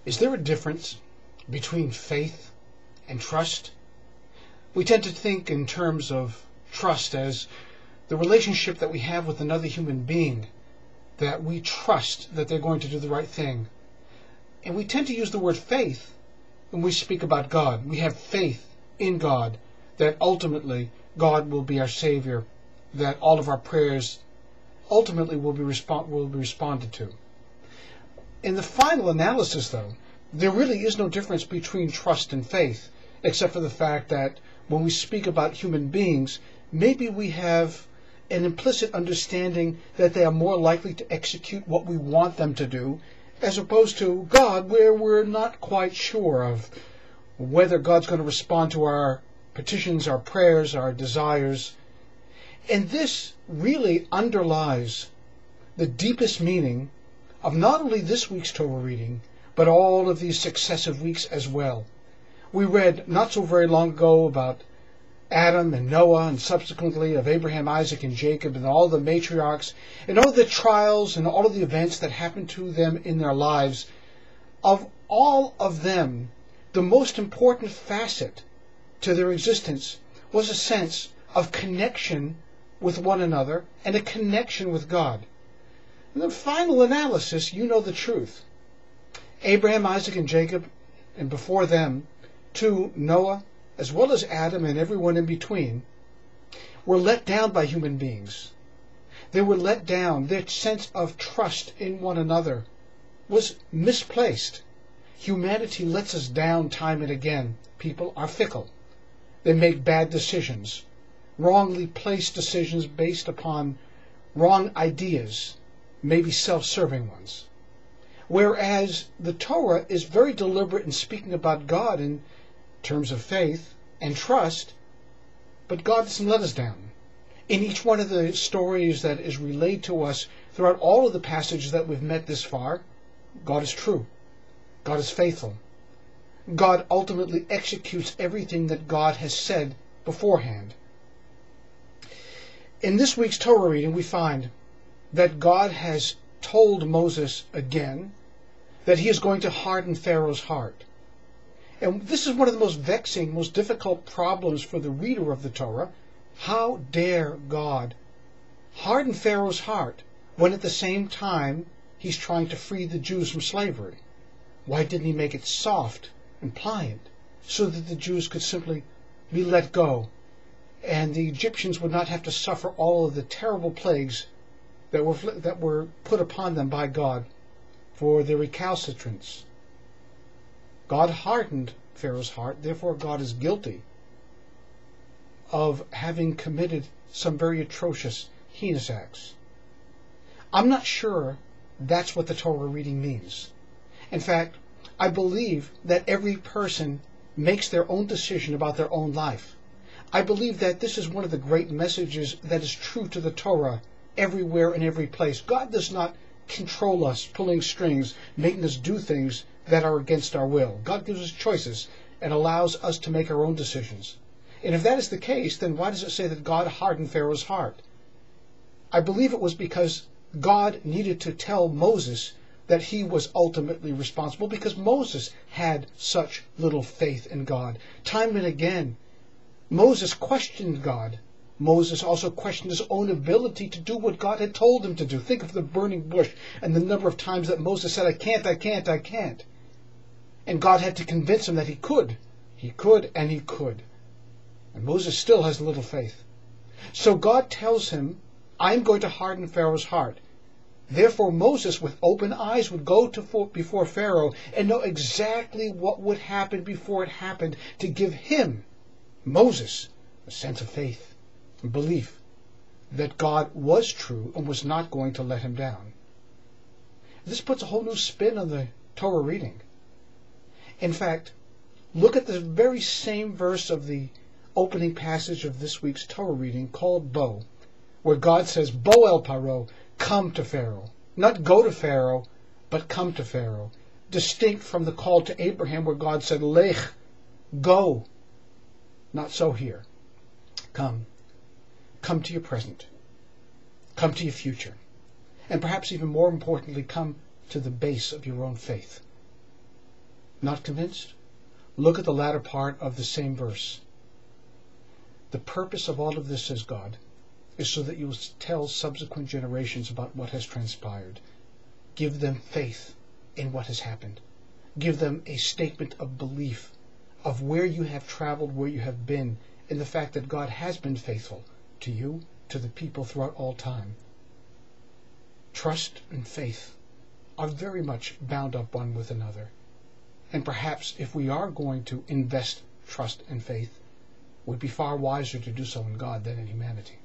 Is there a difference between faith and trust? We tend to think in terms of trust as the relationship that we have with another human being, that we trust that they're going to do the right thing. And we tend to use the word faith when we speak about God. We have faith in God, that ultimately God will be our Savior, that all of our prayers ultimately will be responded to. In the final analysis, though, there really is no difference between trust and faith, except for the fact that when we speak about human beings, maybe we have an implicit understanding that they are more likely to execute what we want them to do, as opposed to God, where we're not quite sure of whether God's going to respond to our petitions, our prayers, our desires. And this really underlies the deepest meaning of not only this week's Torah reading, but all of these successive weeks as well. We read not so very long ago about Adam and Noah, and subsequently of Abraham, Isaac, and Jacob, and all the matriarchs, and all the trials and all of the events that happened to them in their lives. Of all of them, the most important facet to their existence was a sense of connection with one another and a connection with God. In the final analysis, you know the truth. Abraham, Isaac, and Jacob, and before them, too, Noah, as well as Adam and everyone in between, were let down by human beings. They were let down. Their sense of trust in one another was misplaced. Humanity lets us down time and again. People are fickle. They make bad decisions, wrongly placed decisions based upon wrong ideas, maybe self-serving ones. Whereas the Torah is very deliberate in speaking about God in terms of faith and trust, but God doesn't let us down. In each one of the stories that is relayed to us throughout all of the passages that we've met this far, God is true. God is faithful. God ultimately executes everything that God has said beforehand. In this week's Torah reading, we find that God has told Moses again that he is going to harden Pharaoh's heart. And this is one of the most vexing, most difficult problems for the reader of the Torah. How dare God harden Pharaoh's heart when at the same time he's trying to free the Jews from slavery? Why didn't he make it soft and pliant so that the Jews could simply be let go and the Egyptians would not have to suffer all of the terrible plagues that were put upon them by God for their recalcitrance? God hardened Pharaoh's heart, therefore God is guilty of having committed some very atrocious, heinous acts. I'm not sure that's what the Torah reading means. In fact, I believe that every person makes their own decision about their own life. I believe that this is one of the great messages that is true to the Torah everywhere and every place. God does not control us, pulling strings, making us do things that are against our will. God gives us choices and allows us to make our own decisions. And if that is the case, then why does it say that God hardened Pharaoh's heart? I believe it was because God needed to tell Moses that he was ultimately responsible, because Moses had such little faith in God. Time and again, Moses questioned God. Moses also questioned his own ability to do what God had told him to do. Think of the burning bush and the number of times that Moses said, I can't, I can't, I can't. And God had to convince him that he could. He could and he could. And Moses still has little faith. So God tells him, I'm going to harden Pharaoh's heart. Therefore Moses, with open eyes, would go before Pharaoh and know exactly what would happen before it happened, to give him, Moses, a sense of faith and belief that God was true and was not going to let him down. This puts a whole new spin on the Torah reading. In fact, look at the very same verse of the opening passage of this week's Torah reading called Bo, where God says, Bo el Paro, come to Pharaoh. Not go to Pharaoh, but come to Pharaoh. Distinct from the call to Abraham where God said, Lech, go. Not so here. Come. Come to your present. Come to your future. And perhaps even more importantly, come to the base of your own faith. Not convinced? Look at the latter part of the same verse. The purpose of all of this, says God, is so that you will tell subsequent generations about what has transpired. Give them faith in what has happened. Give them a statement of belief of where you have traveled, where you have been, and the fact that God has been faithful to you, to the people throughout all time. Trust and faith are very much bound up one with another. And perhaps if we are going to invest trust and faith, it would be far wiser to do so in God than in humanity.